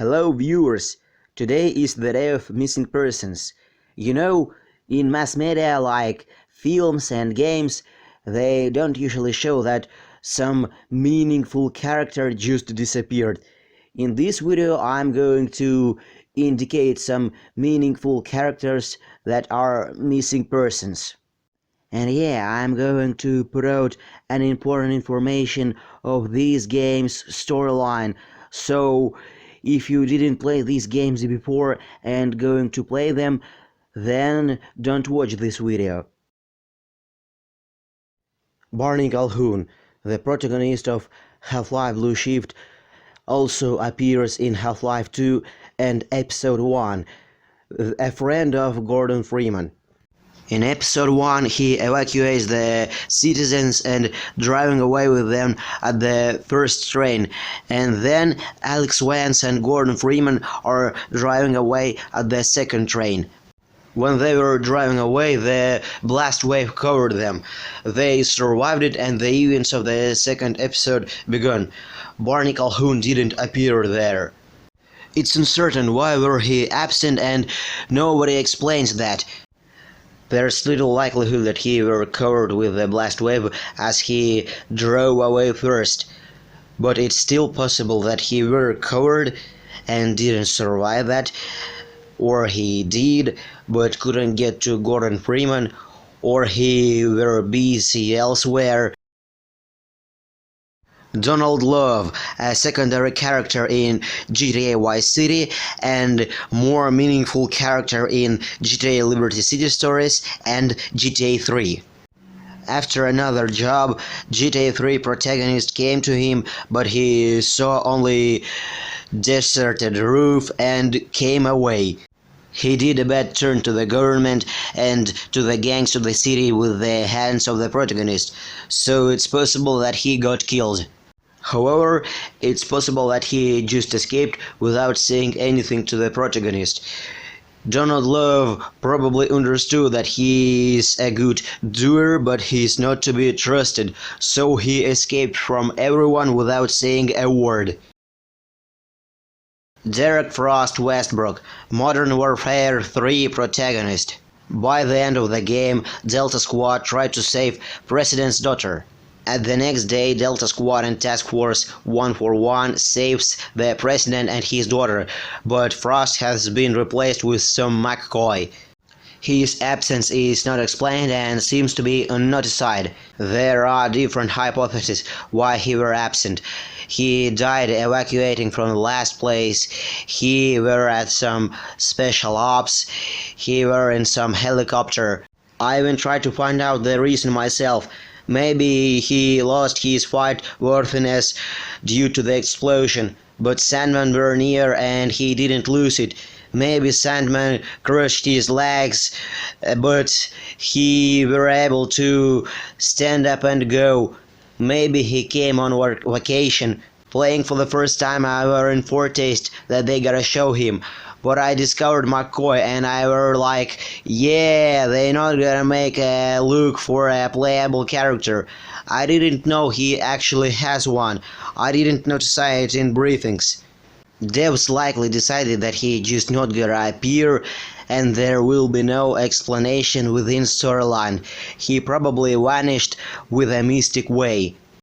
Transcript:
Hello viewers, today is the day of missing persons. You know, in mass media like films and games, they don't usually show that some meaningful character just disappeared. In this video I'm going to indicate some meaningful characters that are missing persons. And yeah, I'm going to put out an important information of this game's storyline. So, if you didn't play these games before and going to play them, then don't watch this video. Barney Calhoun, the protagonist of Half-Life Blue Shift, also appears in Half-Life 2 and Episode 1, a friend of Gordon Freeman. In episode 1, he evacuates the citizens and driving away with them at the first train, and then Alex Vance and Gordon Freeman are driving away at the second train. When they were driving away, the blast wave covered them. They survived it and the events of the second episode began. Barney Calhoun didn't appear there. It's uncertain why were he absent and nobody explains that. There's little likelihood that he were covered with the blast wave as he drove away first, but it's still possible that he were covered and didn't survive that, or he did but couldn't get to Gordon Freeman, or he were busy elsewhere. Donald Love, a secondary character in GTA Vice City and more meaningful character in GTA Liberty City Stories and GTA 3. After another job, GTA 3 protagonist came to him, but he saw only deserted roof and came away. He did a bad turn to the government and to the gangs of the city with the hands of the protagonist, so it's possible that he got killed. However, it's possible that he just escaped without saying anything to the protagonist. Donald Love probably understood that he is a good doer, but he's not to be trusted, so he escaped from everyone without saying a word. Derek Frost Westbrook, Modern Warfare 3 protagonist. By the end of the game, Delta Squad tried to save President's daughter. At the next day, Delta Squad and Task Force 141 saves the President and his daughter, but Frost has been replaced with some McCoy. His absence is not explained and seems to be unnotified. There are different hypotheses why he were absent. He died evacuating from the last place, he were at some special ops, he were in some helicopter. I even tried to find out the reason myself. Maybe he lost his fight worthiness due to the explosion, but Sandman were near and he didn't lose it. Maybe Sandman crushed his legs, but he were able to stand up and go. Maybe he came on vacation, playing for the first time. I were in foretaste that they gotta show him. But I discovered McCoy and I were like, yeah, they not gonna make a look for a playable character. I didn't know he actually has one. I didn't notice it in briefings. Devs likely decided that he just not gonna appear and there will be no explanation within storyline. He probably vanished with a mystic way.